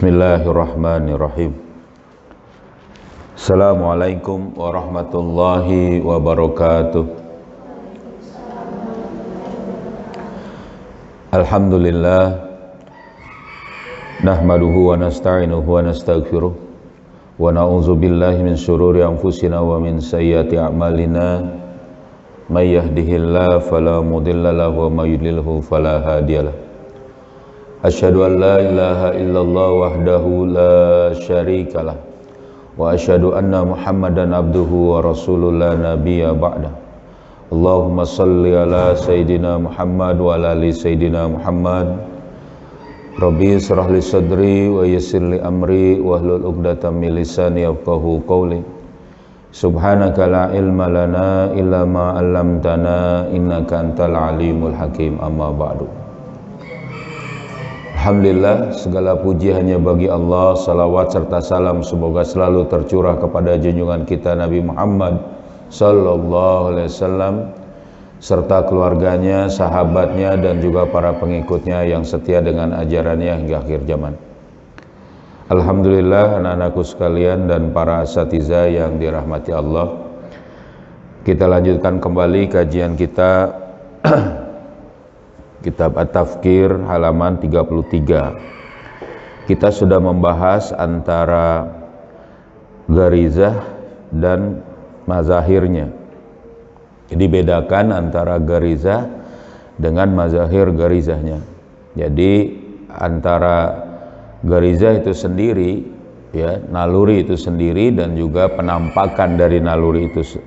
Bismillahirrahmanirrahim. Assalamualaikum warahmatullahi wabarakatuh. Alhamdulillah, nahmaduhu wa nasta'inuhu wa nastaghfiruh wa na'udzu billahi min syururi anfusina wa min sayyiati a'malina. May yahdihillahu fala mudilla lahu wa may yudlilhu fala hadiyalah. Asyhadu an la ilaha illallah wahdahu la syarikalah wa asyhadu anna Muhammadan abduhu wa rasuluh la nabiyya ba'da. Allahumma salli ala sayidina Muhammad wa ala ali sayidina Muhammad. Rabbi israh li sadri wa yassir li amri wahlul 'uqdatam min lisani yafqahu qawli. Subhanaka la ilma lana illa ma 'allamtana innaka antal alimul hakim. Amma ba'du. Alhamdulillah, segala puji hanya bagi Allah. Salawat serta salam semoga selalu tercurah kepada junjungan kita Nabi Muhammad sallallahu alaihi wasallam serta keluarganya, sahabatnya dan juga para pengikutnya yang setia dengan ajarannya hingga akhir zaman. Alhamdulillah, anak-anakku sekalian dan para asatidzah yang dirahmati Allah, kita lanjutkan kembali kajian kita Kitab At-Tafkir halaman 33. Kita sudah membahas antara garizah dan mazahirnya. Jadi bedakan antara garizah dengan mazahir garizahnya. Jadi antara garizah itu sendiri, ya, naluri itu sendiri dan juga penampakan dari naluri itu.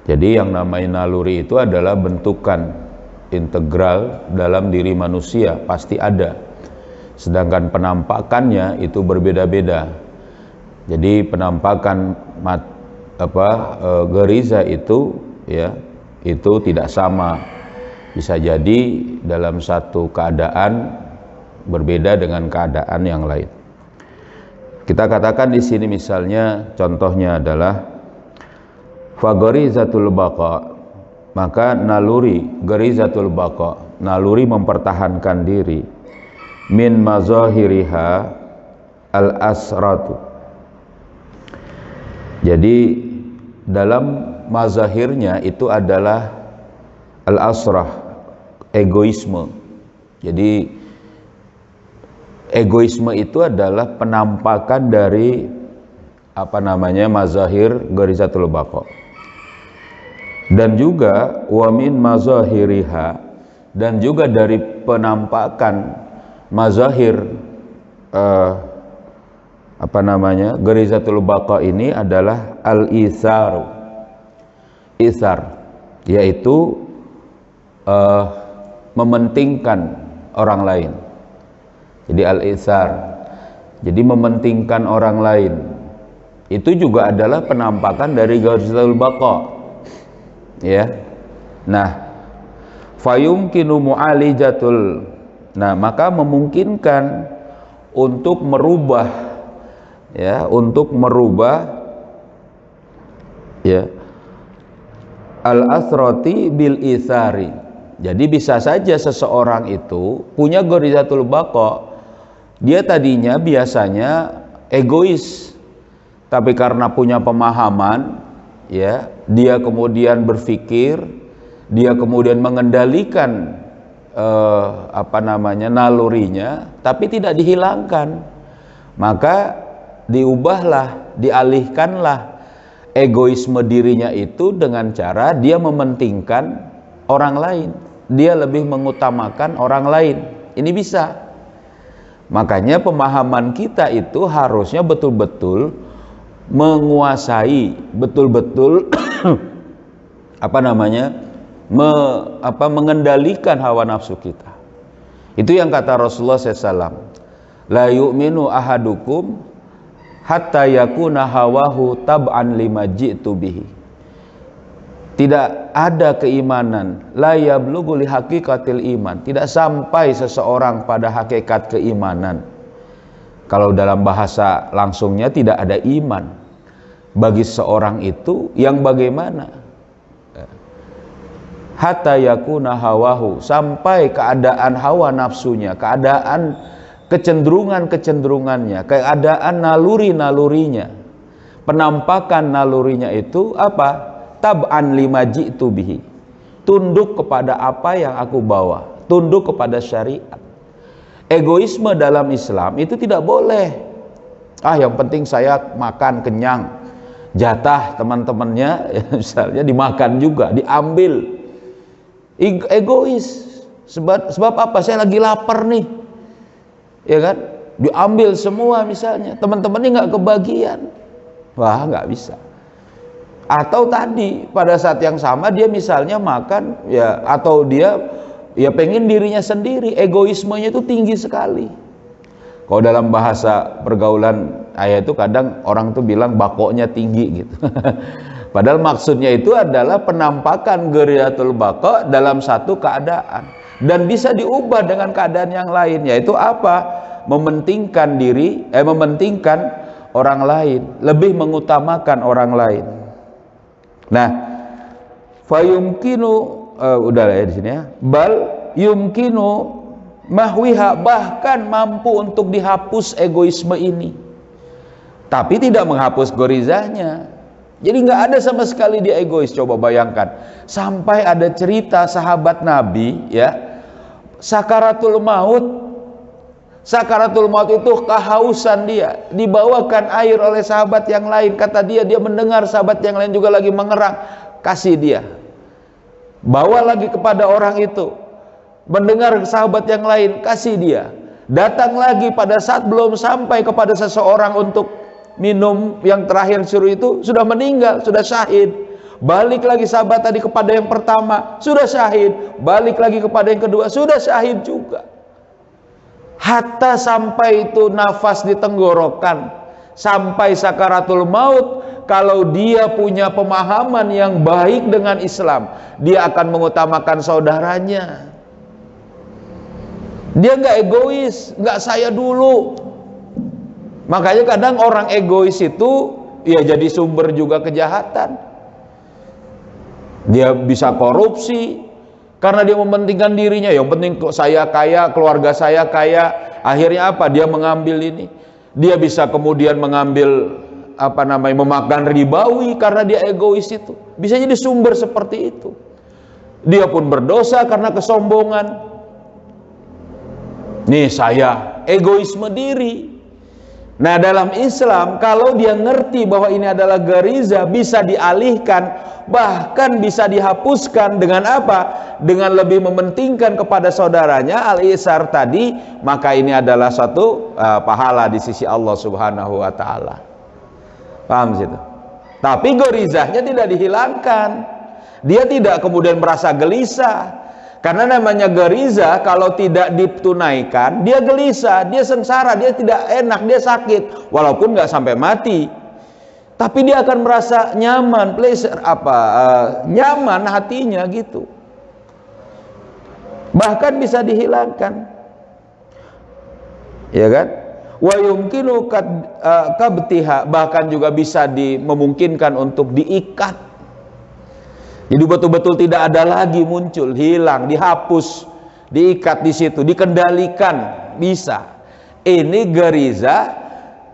Jadi yang namanya naluri itu adalah bentukan integral dalam diri manusia, pasti ada. Sedangkan penampakannya itu berbeda-beda. Jadi penampakan gariza itu, ya, itu tidak sama. Bisa jadi dalam satu keadaan berbeda dengan keadaan yang lain. Kita katakan di sini misalnya contohnya adalah fagorizatul baqa. Maka naluri garizatul baqa, naluri mempertahankan diri, min mazahiriha al asratu. Jadi dalam mazahirnya itu adalah al asrah, egoisme. Jadi egoisme itu adalah penampakan dari mazahir garizatul baqa. Dan juga wamin mazahiriha, dan juga dari penampakan mazahir garizatul baqa ini adalah al-isar, yaitu mementingkan orang lain. Jadi al-isar, jadi mementingkan orang lain, itu juga adalah penampakan dari garizatul baqa. Ya, nah, fayumkinu mu'alijatul, nah maka memungkinkan untuk merubah, ya, ya, al-asrati bil isari. Jadi bisa saja seseorang itu punya garizatul baqa, dia tadinya biasanya egois, tapi karena punya pemahaman, ya, dia kemudian berpikir, dia kemudian mengendalikan nalurinya, tapi tidak dihilangkan. Maka diubahlah, dialihkanlah egoisme dirinya itu dengan cara dia mementingkan orang lain, dia lebih mengutamakan orang lain. Ini bisa. Makanya pemahaman kita itu harusnya betul-betul menguasai, betul-betul mengendalikan hawa nafsu kita. Itu yang kata Rasulullah SAW, la yu'minu ahadukum hatta yakuna hawahu tab'an lima ji'tu bihi. Tidak ada keimanan, la yablughu li haqiqatil iman, tidak sampai seseorang pada hakikat keimanan. Kalau dalam bahasa langsungnya tidak ada iman bagi seorang itu yang bagaimana? Hatta yakuna hawahu, sampai keadaan hawa nafsunya, keadaan kecenderungan-kecenderungannya, keadaan naluri-nalurinya, penampakan nalurinya itu apa? Tab'an lima ji'tu bihi, tunduk kepada apa yang aku bawa, tunduk kepada syariat. Egoisme dalam Islam itu tidak boleh. Yang penting saya makan kenyang, jatah teman-temannya misalnya dimakan juga, diambil. Egois. Sebab apa? Saya lagi lapar nih, ya kan? Diambil semua misalnya, teman-temannya nggak kebagian. Wah, nggak bisa. Atau tadi pada saat yang sama dia misalnya makan, ya, atau dia ya pengen dirinya sendiri, egoismenya itu tinggi sekali. Kalau dalam bahasa pergaulan ayat itu kadang orang tuh bilang bakoknya tinggi gitu. Padahal maksudnya itu adalah penampakan geriatul bako dalam satu keadaan, dan bisa diubah dengan keadaan yang lain, yaitu apa? Mementingkan diri, mementingkan orang lain, lebih mengutamakan orang lain. Nah, fayumkinu udah ya di sini ya. Bal yumkinu mahwiha, bahkan mampu untuk dihapus egoisme ini, tapi tidak menghapus gorizahnya. Jadi nggak ada sama sekali dia egois. Coba bayangkan, sampai ada cerita sahabat Nabi, ya, sakaratul maut itu kehausan dia, dibawakan air oleh sahabat yang lain. Kata dia mendengar sahabat yang lain juga lagi mengerang, kasih dia, bawa lagi kepada orang itu. Mendengar sahabat yang lain, kasih dia. Datang lagi pada saat belum sampai kepada seseorang untuk minum yang terakhir suruh itu, sudah meninggal, sudah syahid. Balik lagi sahabat tadi kepada yang pertama, sudah syahid. Balik lagi kepada yang kedua, sudah syahid juga. Hatta sampai itu nafas di tenggorokan, sampai sakaratul maut, kalau dia punya pemahaman yang baik dengan Islam, dia akan mengutamakan saudaranya. Dia nggak egois, nggak saya dulu. Makanya kadang orang egois itu ya jadi sumber juga kejahatan. Dia bisa korupsi karena dia mementingkan dirinya. Yang penting saya kaya, keluarga saya kaya. Akhirnya apa? Dia mengambil ini. Dia bisa kemudian mengambil memakan ribawi karena dia egois itu. Bisa jadi sumber seperti itu. Dia pun berdosa karena kesombongan. Nih saya, egoisme diri. Nah, dalam Islam kalau dia ngerti bahwa ini adalah gariza, bisa dialihkan, bahkan bisa dihapuskan dengan apa? Dengan lebih mementingkan kepada saudaranya, al-isar tadi, maka ini adalah satu pahala di sisi Allah Subhanahu wa taala. Paham situ? Tapi garizahnya tidak dihilangkan. Dia tidak kemudian merasa gelisah. Karena namanya gariza kalau tidak ditunaikan, dia gelisah, dia sengsara, dia tidak enak, dia sakit, walaupun nggak sampai mati. Tapi dia akan merasa nyaman, nyaman hatinya gitu. Bahkan bisa dihilangkan, ya kan? Wa yumkinu kabtiha, bahkan juga bisa memungkinkan untuk diikat. Jadi betul-betul tidak ada lagi muncul, hilang, dihapus, diikat di situ, dikendalikan, bisa. Ini gariza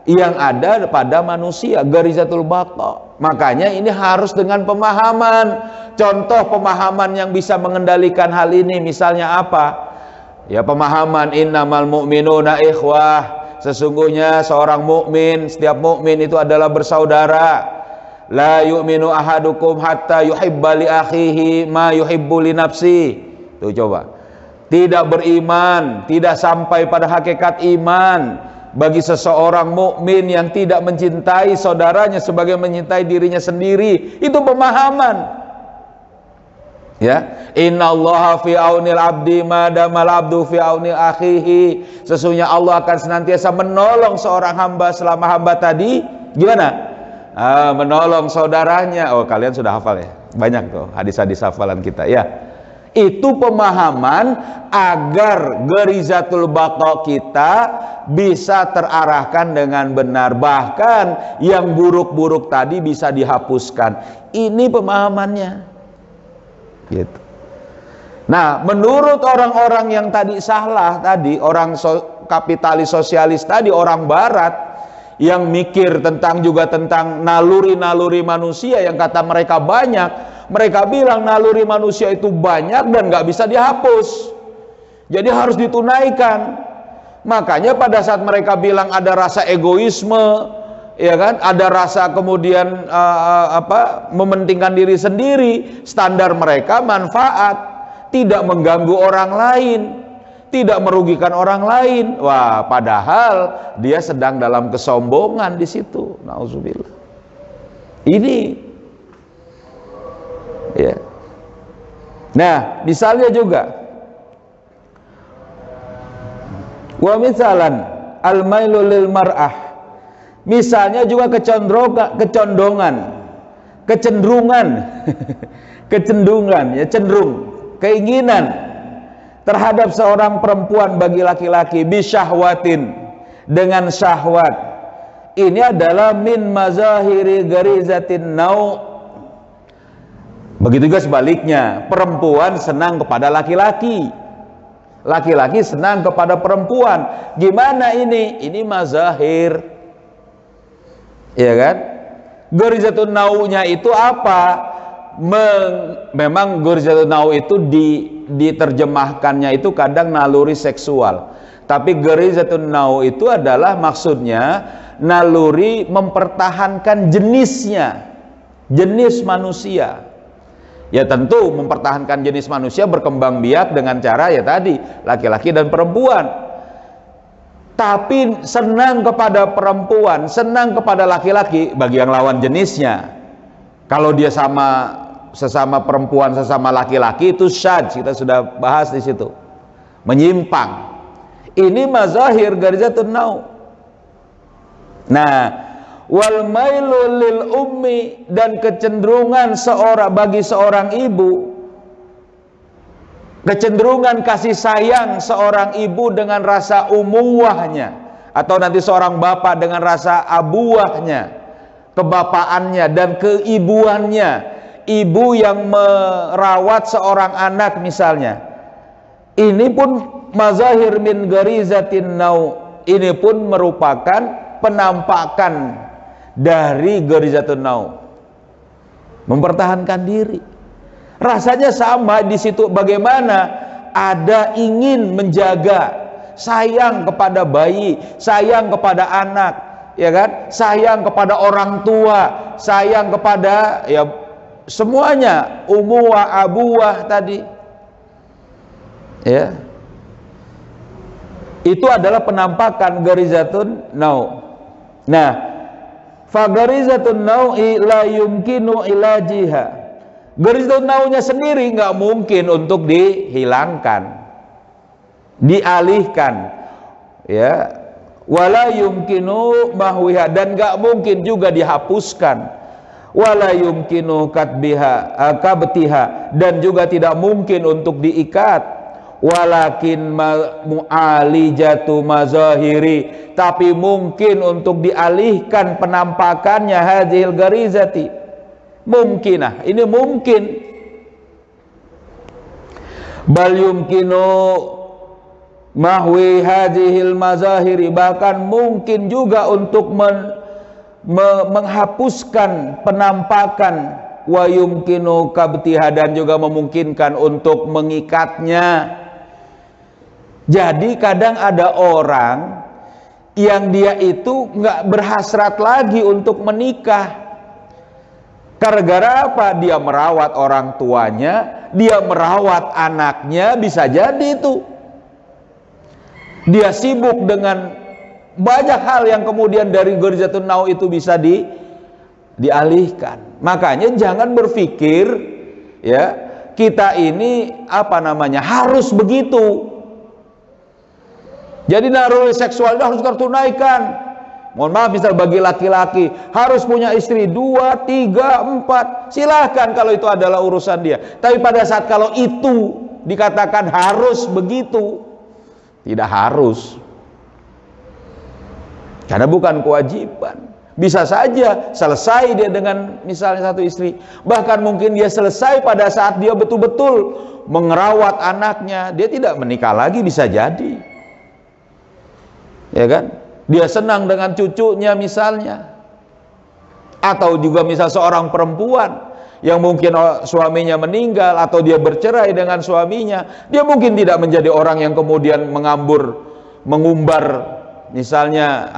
yang ada pada manusia, garizatul baqa. Makanya ini harus dengan pemahaman. Contoh pemahaman yang bisa mengendalikan hal ini misalnya apa? Ya, pemahaman innamal mu'minuna ikhwah. Sesungguhnya seorang mukmin, setiap mukmin itu adalah bersaudara. La yu'minu ahadukum hatta yuhibba li akhihi ma yuhibbu li nafsi. Tuh coba. Tidak beriman, tidak sampai pada hakikat iman bagi seseorang mukmin yang tidak mencintai saudaranya sebagai mencintai dirinya sendiri. Itu pemahaman. Ya, innallaha fi aunil abdi ma damal abdu fi aunil akhihi. Sesungguhnya Allah akan senantiasa menolong seorang hamba selama hamba tadi gimana? Menolong saudaranya. Oh, kalian sudah hafal ya? Banyak tuh hadis-hadis hafalan kita ya. Itu pemahaman agar garizatul baqa kita bisa terarahkan dengan benar, bahkan yang buruk-buruk tadi bisa dihapuskan. Ini pemahamannya gitu. Nah, menurut orang-orang yang tadi salah tadi, orang kapitalis sosialis tadi, orang barat yang mikir tentang naluri-naluri manusia yang kata mereka banyak, mereka bilang naluri manusia itu banyak dan nggak bisa dihapus, jadi harus ditunaikan. Makanya pada saat mereka bilang ada rasa egoisme, ya kan, ada rasa kemudian mementingkan diri sendiri, standar mereka manfaat, tidak mengganggu orang lain, tidak merugikan orang lain. Wah, padahal dia sedang dalam kesombongan di situ. Nauzubillah. Ini ya. Nah, misalnya juga wa misalan al-mailu lil mar'ah. Misalnya juga kecenderungan ya, cenderung, keinginan terhadap seorang perempuan bagi laki-laki bisyahwatin, dengan syahwat. Ini adalah min mazahiri garizatin nau. Begitu juga sebaliknya, perempuan senang kepada laki-laki, laki-laki senang kepada perempuan. Gimana ini? Ini mazahir, ya kan? Garizatun naunya itu apa? Memang garizatun nau itu diterjemahkannya itu kadang naluri seksual, tapi garizatun nau itu adalah maksudnya naluri mempertahankan jenisnya, jenis manusia. Ya tentu mempertahankan jenis manusia berkembang biak dengan cara ya tadi, laki-laki dan perempuan. Tapi senang kepada perempuan, senang kepada laki-laki bagi yang lawan jenisnya. Kalau dia sesama perempuan, sesama laki-laki, itu syadz, kita sudah bahas di situ, menyimpang. Ini mazahir garizatun nau. Nah, wal mailu lil ummi, dan kecenderungan bagi seorang ibu, kecenderungan kasih sayang seorang ibu dengan rasa umuwahnya, atau nanti seorang bapak dengan rasa abuwahnya, kebapaannya dan keibuannya. Ibu yang merawat seorang anak misalnya, ini pun mazahir min garizatin nau, ini pun merupakan penampakan dari garizatun nau, mempertahankan diri. Rasanya sama di situ, bagaimana ada ingin menjaga, sayang kepada bayi, sayang kepada anak, ya kan, sayang kepada orang tua, sayang kepada ya semuanya, umuwah, abuwah tadi, ya, itu adalah penampakan garizatun nau. Nah, fagarizatun nau'i la yumkinu ilajiha. Garizatun nau'nya sendiri nggak mungkin untuk dihilangkan, dialihkan, ya, wala yumkinu mahwiha, dan nggak mungkin juga dihapuskan, wala yumkinu kabtiha, dan juga tidak mungkin untuk diikat, walakin mu'alijatu mazahiri, tapi mungkin untuk dialihkan penampakannya hadhil garizati, mungkinah, ini mungkin. Bal yumkinu mahwi hadhil mazahiri, bahkan mungkin juga untuk menghapuskan penampakan, wa yumkinu kabtiha, dan juga memungkinkan untuk mengikatnya. Jadi kadang ada orang yang dia itu nggak berhasrat lagi untuk menikah. Gara-gara apa? Dia merawat orang tuanya, dia merawat anaknya, bisa jadi itu. Dia sibuk dengan banyak hal yang kemudian dari garizatun nau itu bisa dialihkan. Makanya jangan berpikir ya kita ini harus begitu. Jadi naluri seksual itu harus tertunaikan. Mohon maaf, misal bagi laki-laki harus punya istri 2, 3, 4, silahkan kalau itu adalah urusan dia. Tapi pada saat kalau itu dikatakan harus begitu, tidak harus. Karena bukan kewajiban. Bisa saja selesai dia dengan misalnya 1 istri. Bahkan mungkin dia selesai pada saat dia betul-betul merawat anaknya. Dia tidak menikah lagi, bisa jadi. ya kan? Dia senang dengan cucunya misalnya. Atau juga misal seorang perempuan yang mungkin suaminya meninggal atau dia bercerai dengan suaminya, dia mungkin tidak menjadi orang yang kemudian mengumbar misalnya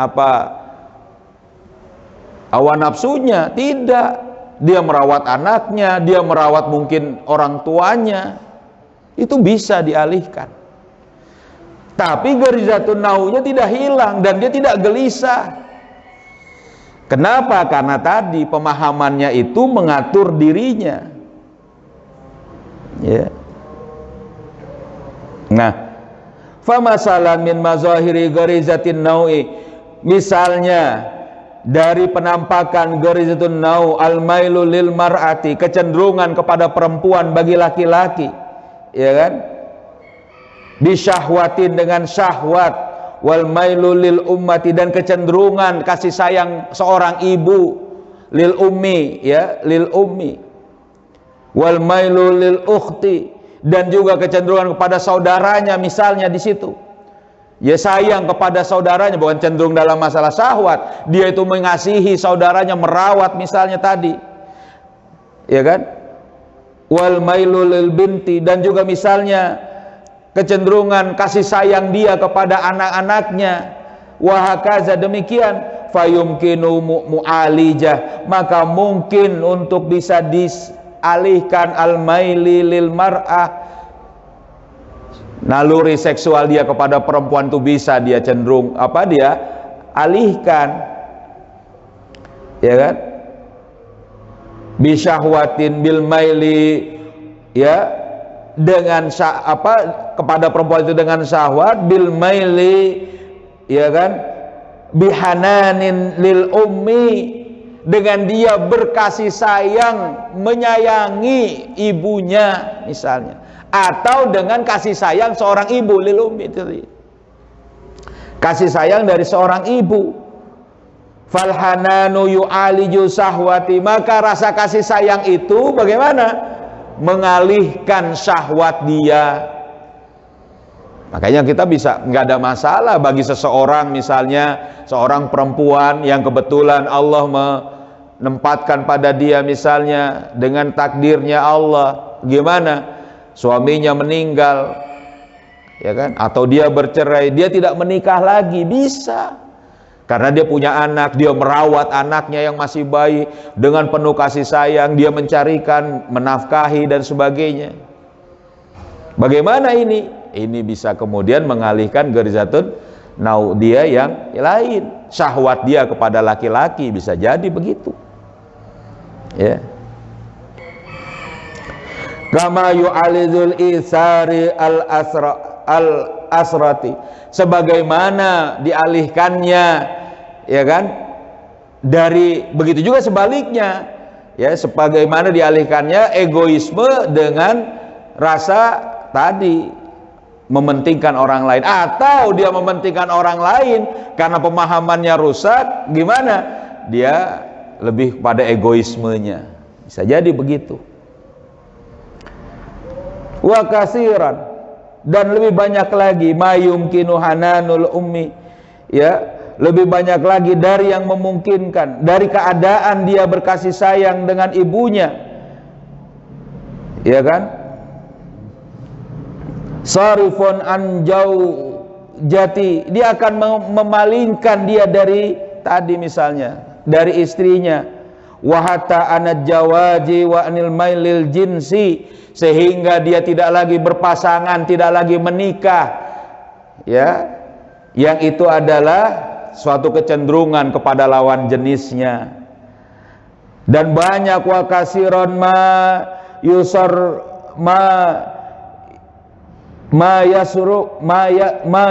hawa nafsunya, tidak. Dia merawat anaknya, dia merawat mungkin orang tuanya, itu bisa dialihkan. Tapi garizatun nau'nya tidak hilang dan dia tidak gelisah. Kenapa? Karena tadi pemahamannya itu mengatur dirinya. Ya. Nah, famasalan min mazahiri garizatin nau'i, misalnya dari penampakan garizatun nau al-mailu lil mar'ati, kecenderungan kepada perempuan bagi laki-laki, ya kan? Bisyahwatin, dengan syahwat, wal mailu lil ummati, dan kecenderungan kasih sayang seorang ibu, lil ummi, ya, lil ummi, wal mailu lil ukhti, dan juga kecenderungan kepada saudaranya misalnya di situ. Ya, sayang kepada saudaranya, bukan cenderung dalam masalah syahwat. Dia itu mengasihi saudaranya, merawat misalnya tadi, ya kan? Wal mailu lil binti, dan juga misalnya kecenderungan kasih sayang dia kepada anak-anaknya. Wahakaza, demikian. Fayumkinu mu'alijah, maka mungkin untuk bisa dialihkan al maili lil mar'ah, naluri seksual dia kepada perempuan itu bisa dia cenderung dia alihkan, ya kan? Bisyahwatin bil maili, ya, dengan kepada perempuan itu dengan syahwat, bil maili, ya kan, bihananin lil ummi, dengan dia berkasih sayang menyayangi ibunya misalnya, atau dengan kasih sayang seorang ibu, lil ummi, kasih sayang dari seorang ibu. Falhananu yu'aliju sahwati, maka rasa kasih sayang itu bagaimana? Mengalihkan syahwat dia. Makanya kita bisa, nggak ada masalah bagi seseorang, misalnya seorang perempuan yang kebetulan Allah menempatkan pada dia misalnya dengan takdirnya Allah, gimana? Suaminya meninggal, ya kan? Atau dia bercerai, dia tidak menikah lagi, bisa. Karena dia punya anak, dia merawat anaknya yang masih bayi dengan penuh kasih sayang, dia mencarikan, menafkahi dan sebagainya. Bagaimana ini? Ini bisa kemudian mengalihkan garizatun nau dia yang lain, syahwat dia kepada laki-laki, bisa jadi begitu. Ya. Kama yu'alizul isari al-asrati, sebagaimana dialihkannya, ya kan, dari begitu juga sebaliknya, ya, sebagaimana dialihkannya egoisme dengan rasa tadi mementingkan orang lain, atau dia mementingkan orang lain karena pemahamannya rusak, gimana? Dia lebih pada egoismenya, bisa jadi begitu. Wa kasiran, dan lebih banyak lagi, mayumkinu hananul ummi, ya, lebih banyak lagi dari yang memungkinkan, dari keadaan dia berkasih sayang dengan ibunya, ya kan? Sarifun an jati, dia akan memalingkan dia dari tadi misalnya dari istrinya, wa hatta anad jawaji wa anil mailil jinsi, sehingga dia tidak lagi berpasangan, tidak lagi menikah, ya, yang itu adalah suatu kecenderungan kepada lawan jenisnya. Dan banyak wa kasiron ma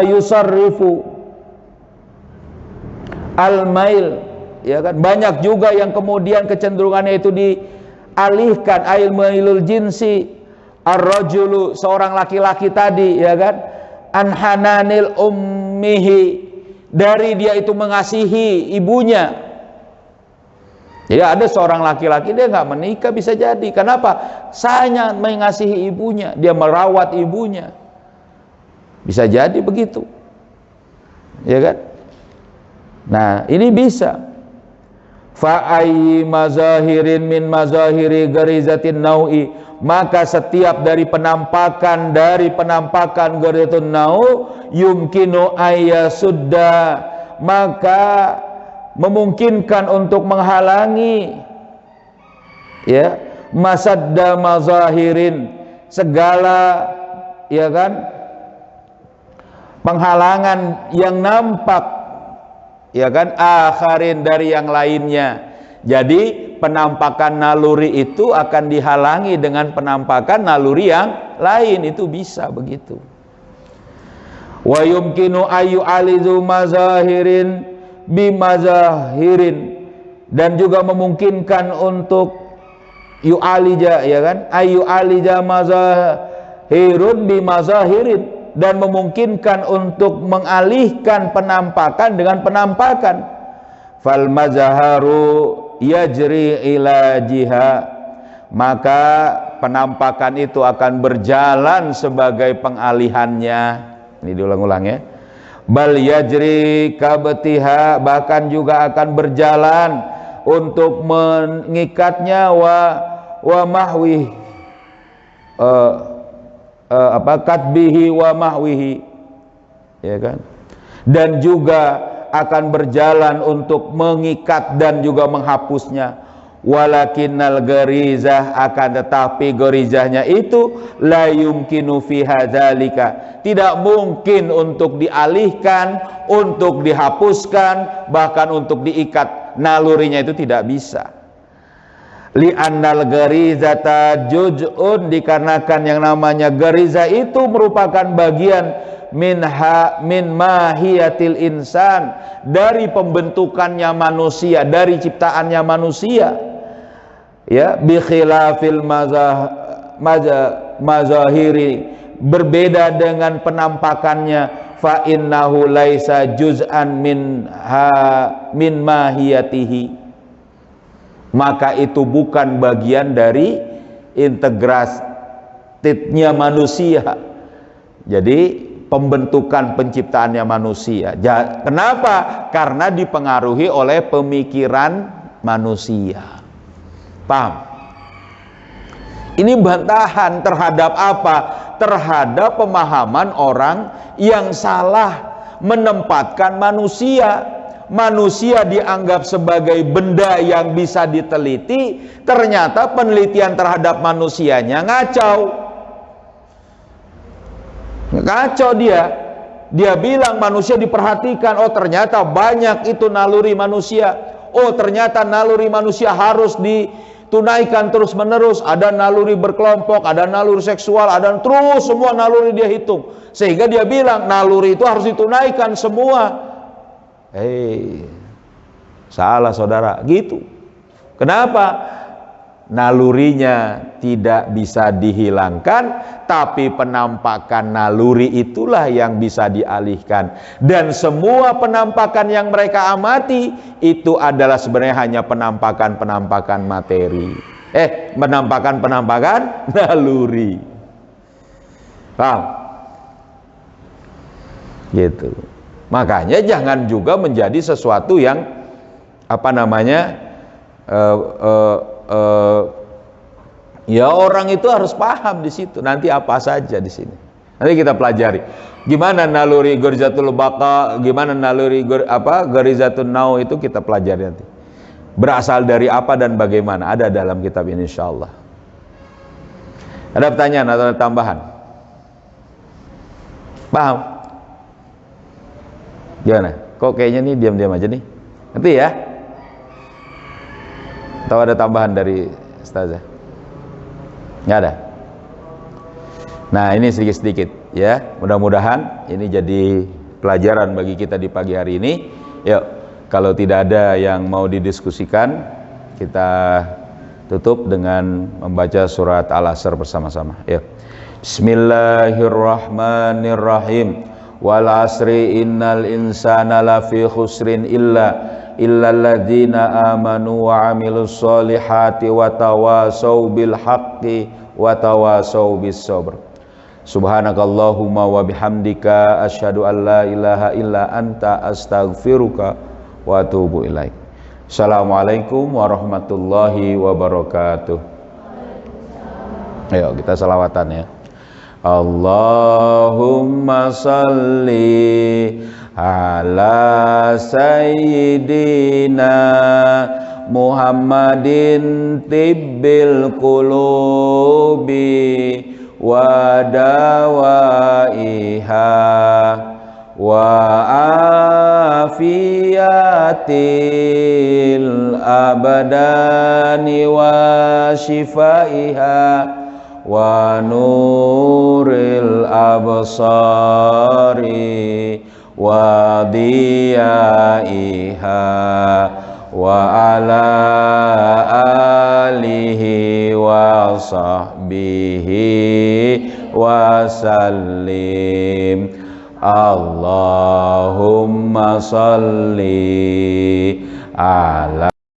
yusarrifu al-mail, ya kan? Banyak juga yang kemudian kecenderungannya itu dialihkan, ail mailul jinsi, ar-rajulu, seorang laki-laki tadi, ya kan, an hananil ummihi, dari dia itu mengasihi ibunya. Jadi ada seorang laki-laki dia nggak menikah, bisa jadi. Kenapa? Sangat mengasihi ibunya, dia merawat ibunya, bisa jadi begitu, ya kan? Nah, ini bisa. Fa ayyi mazahirin min mazahiri garizatin nau'i, maka setiap dari penampakan garizatun nau yumkinu ayyasudda, maka memungkinkan untuk menghalangi, ya, masadda mazahirin, segala, ya kan, penghalangan yang nampak, ya kan, akharin, dari yang lainnya. Jadi penampakan naluri itu akan dihalangi dengan penampakan naluri yang lain, itu bisa begitu. Wa yumkinu ayu alizu mazahirin bimazahirin, dan juga memungkinkan untuk yu'alija, ya kan, ayu alija mazahirun bimazahirin, dan memungkinkan untuk mengalihkan penampakan dengan penampakan. Fal mazaharu yajri ila jiha, maka penampakan itu akan berjalan sebagai pengalihannya. Ini diulang-ulang ya. Bal yajri kabtiha, bahkan juga akan berjalan untuk mengikatnya, wa mahwi katbihi wa mahwihi, ya kan, dan juga akan berjalan untuk mengikat dan juga menghapusnya. Walakinnal garizah, akan tetapi garizahnya itu la yumkinu fi hadzalika, tidak mungkin untuk dialihkan, untuk dihapuskan, bahkan untuk diikat. Nalurinya itu tidak bisa. Li'annal garizata juz'un, dikarenakan yang namanya garizah itu merupakan bagian min mahiyatil insan, dari pembentukannya manusia, dari ciptaannya manusia, ya, bi khilafil mazahiri, berbeda dengan penampakannya. Fa innahu laisa juz'an min mahiyatihi, maka itu bukan bagian dari integrasinya manusia. Jadi pembentukan penciptaannya manusia. Kenapa? Karena dipengaruhi oleh pemikiran manusia. Paham? Ini bantahan terhadap apa? Terhadap pemahaman orang yang salah menempatkan manusia. Manusia dianggap sebagai benda yang bisa diteliti, ternyata penelitian terhadap manusianya ngacau. Dia bilang manusia diperhatikan, oh ternyata banyak itu naluri manusia, oh ternyata naluri manusia harus ditunaikan terus menerus, ada naluri berkelompok, ada naluri seksual, ada terus semua naluri dia hitung, sehingga dia bilang naluri itu harus ditunaikan semua. Salah saudara, gitu. Kenapa? Nalurinya tidak bisa dihilangkan, tapi penampakan naluri itulah yang bisa dialihkan. Dan semua penampakan yang mereka amati itu adalah sebenarnya hanya penampakan-penampakan materi. Penampakan-penampakan naluri. Paham? Gitu. Makanya jangan juga menjadi sesuatu yang ya orang itu harus paham di situ. Nanti apa saja di sini. Nanti kita pelajari gimana naluri garizatul baqa, gimana naluri garizatun nau, itu kita pelajari nanti. Berasal dari apa dan bagaimana, ada dalam kitab ini insyaallah. Ada pertanyaan atau ada tambahan? Paham? Gimana? Kok kayaknya nih diam-diam aja nih? Ngerti ya? Atau ada tambahan dari Ustazah? Nggak ada? Nah, ini sedikit-sedikit ya. Mudah-mudahan ini jadi pelajaran bagi kita di pagi hari ini. Yuk, kalau tidak ada yang mau didiskusikan, kita tutup dengan membaca surat Al-Asr bersama-sama. Yuk. Bismillahirrahmanirrahim. Wal asri innal insana lafi khusrin illalladzina amanu wa amilus solihati wa tawasau bil haqqi wa tawasau bis sabr. Subhanakallahumma wa bihamdika asyhadu an la ilaha illa anta astaghfiruka wa atubu ilaik. Assalamualaikum warahmatullahi wabarakatuh. Ayo kita salawatan ya. Allahumma salli ala sayyidina Muhammadin tibbil qulubi wa dawaiha wa afiyatil abadani wa shifaiha wa nuril absari wa diyaiha wa ala alihi wa sahbihi wa sallim. Allahumma salli ala